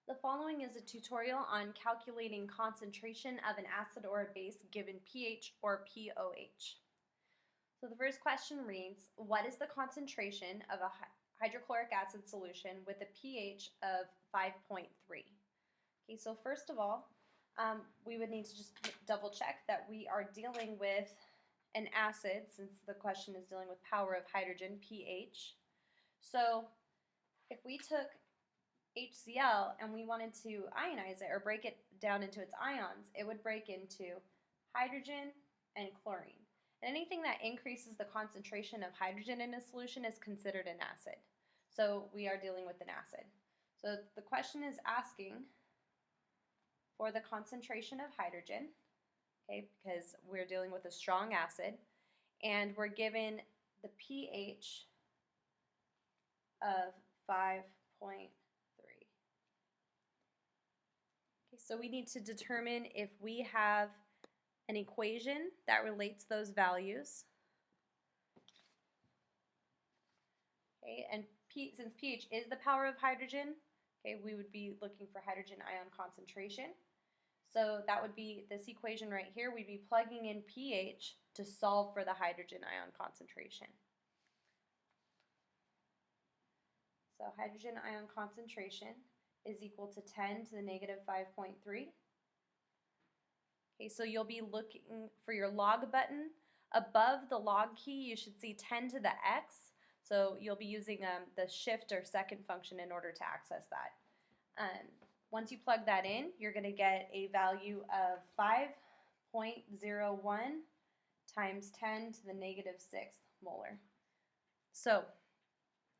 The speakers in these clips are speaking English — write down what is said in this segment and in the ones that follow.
The following is a tutorial on calculating concentration of an acid or a base given pH or pOH. So the first question reads, what is the concentration of a hydrochloric acid solution with a pH of 5.3? Okay, so first of all, we would need to just double check that we are dealing with an acid, since the question is dealing with power of hydrogen, pH. So if we took HCl and we wanted to ionize it or break it down into its ions, it would break into hydrogen and chlorine. And anything that increases the concentration of hydrogen in a solution is considered an acid. So we are dealing with an acid. So the question is asking for the concentration of hydrogen, okay, because we're dealing with a strong acid, and we're given the pH of 5.3. Okay, so we need to determine if we have an equation that relates those values. Okay, and since pH is the power of hydrogen, okay, we would be looking for hydrogen ion concentration. So that would be this equation right here. We'd be plugging in pH to solve for the hydrogen ion concentration. So hydrogen ion concentration is equal to 10 to the negative 5.3. Okay, so you'll be looking for your log button. Above the log key, you should see 10 to the x. So you'll be using the shift or second function in order to access that. Once you plug that in, you're going to get a value of 5.01 times 10 to the negative 6th molar. So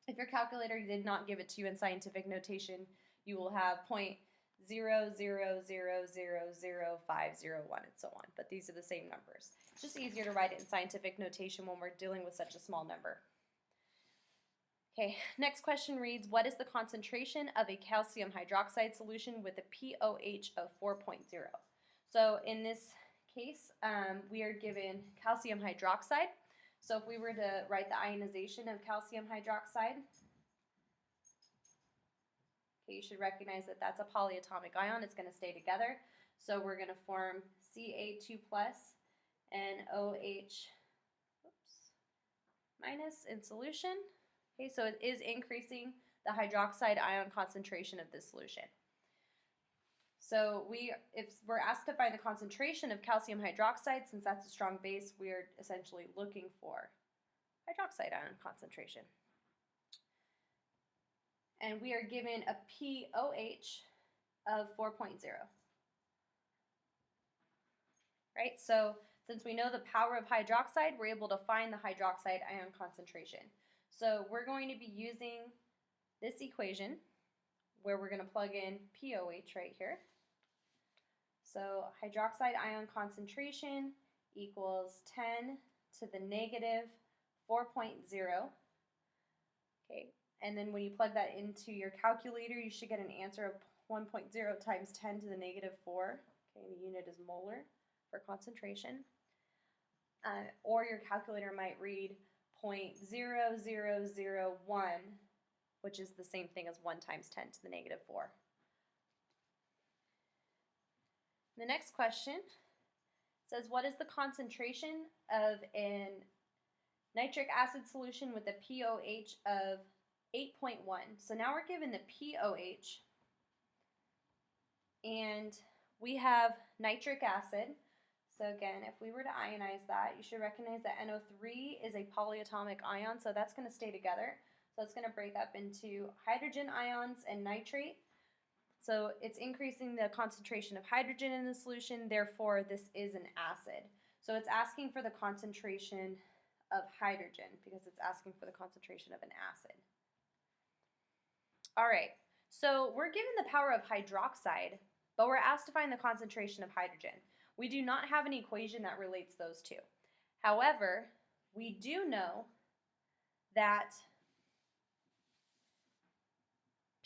if your calculator did not give it to you in scientific notation, you will have 0.0000501 and so on, but these are the same numbers. It's just easier to write it in scientific notation when we're dealing with such a small number. Okay, next question reads, what is the concentration of a calcium hydroxide solution with a pOH of 4.0? So in this case, we are given calcium hydroxide. So if we were to write the ionization of calcium hydroxide, okay, you should recognize that that's a polyatomic ion. It's going to stay together. So we're going to form Ca2 plus and OH minus in solution. Okay, so it is increasing the hydroxide ion concentration of this solution. So if we're asked to find the concentration of calcium hydroxide, since that's a strong base, we're essentially looking for hydroxide ion concentration. And we are given a pOH of 4.0. Right? So since we know the power of hydroxide, we're able to find the hydroxide ion concentration. So we're going to be using this equation where we're going to plug in pOH right here. So hydroxide ion concentration equals 10 to the negative 4.0. Okay, and then when you plug that into your calculator, you should get an answer of 1.0 times 10 to the negative 4. Okay, and the unit is molar for concentration. Or your calculator might read 0.0001, which is the same thing as 1 times 10 to the negative 4. The next question says, what is the concentration of a nitric acid solution with a pOH of 8.1? So now we're given the pOH, and we have nitric acid. So again, if we were to ionize that, you should recognize that NO3 is a polyatomic ion, so that's going to stay together. So it's going to break up into hydrogen ions and nitrate. So it's increasing the concentration of hydrogen in the solution, therefore this is an acid. So it's asking for the concentration of hydrogen because it's asking for the concentration of an acid. All right, so we're given the power of hydroxide, but we're asked to find the concentration of hydrogen. We do not have an equation that relates those two. However, we do know that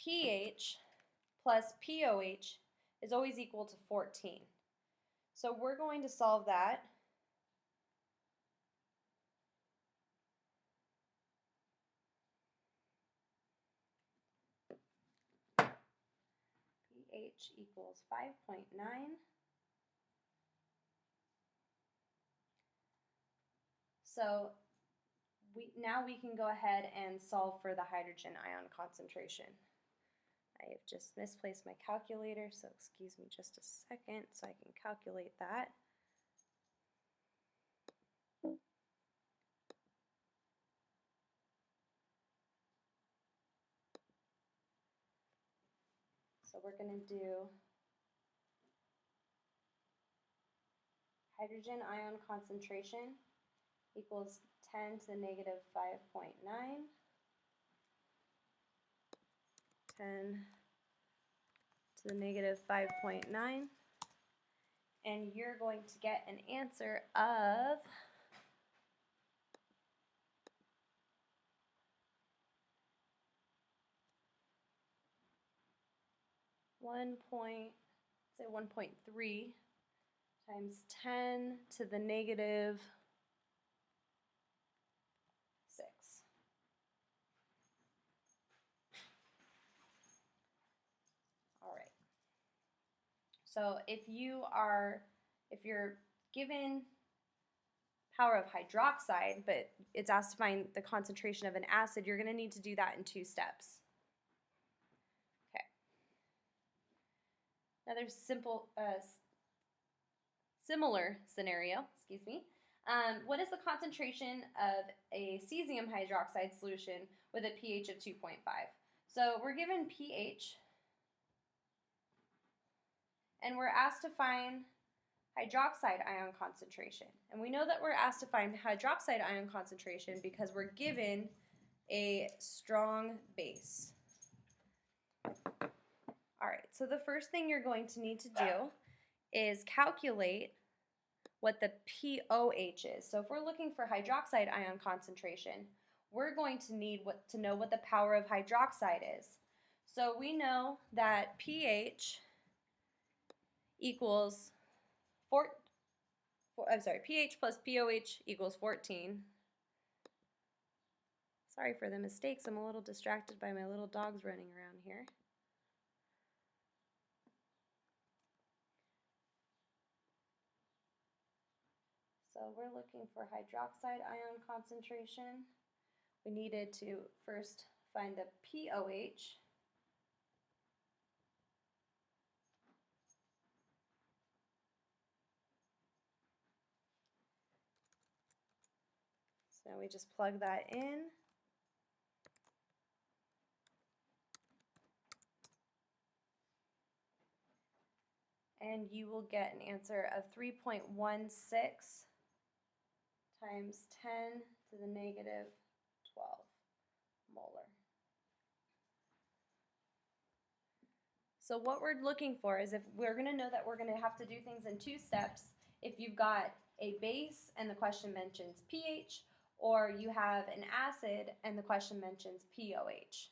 pH plus pOH is always equal to 14. So we're going to solve that. pH equals 5.9. So now we can go ahead and solve for the hydrogen ion concentration. I have just misplaced my calculator, so excuse me just a second so I can calculate that. So we're going to do hydrogen ion concentration equals 10 to the negative 5.9, 10 to the negative 5.9, and you're going to get an answer of 1.3 times 10 to the negative 6. All right. So if you're given power of hydroxide, but it's asked to find the concentration of an acid, you're going to need to do that in 2 steps. Okay. Another similar scenario, excuse me. What is the concentration of a cesium hydroxide solution with a pH of 2.5? So we're given pH, and we're asked to find hydroxide ion concentration. And we know that we're asked to find hydroxide ion concentration because we're given a strong base. All right, so the first thing you're going to need to do is calculate what the pOH is. So if we're looking for hydroxide ion concentration, we're going to need to know what the power of hydroxide is. So we know that pH equals pH plus pOH equals 14. Sorry for the mistakes. I'm a little distracted by my little dogs running around here. So we're looking for hydroxide ion concentration. We needed to first find the pOH. So now we just plug that in. And you will get an answer of 3.16 times 10 to the negative 12 molar. So what we're looking for is, if we're going to know that we're going to have to do things in 2 steps, if you've got a base and the question mentions pH, or you have an acid and the question mentions pOH.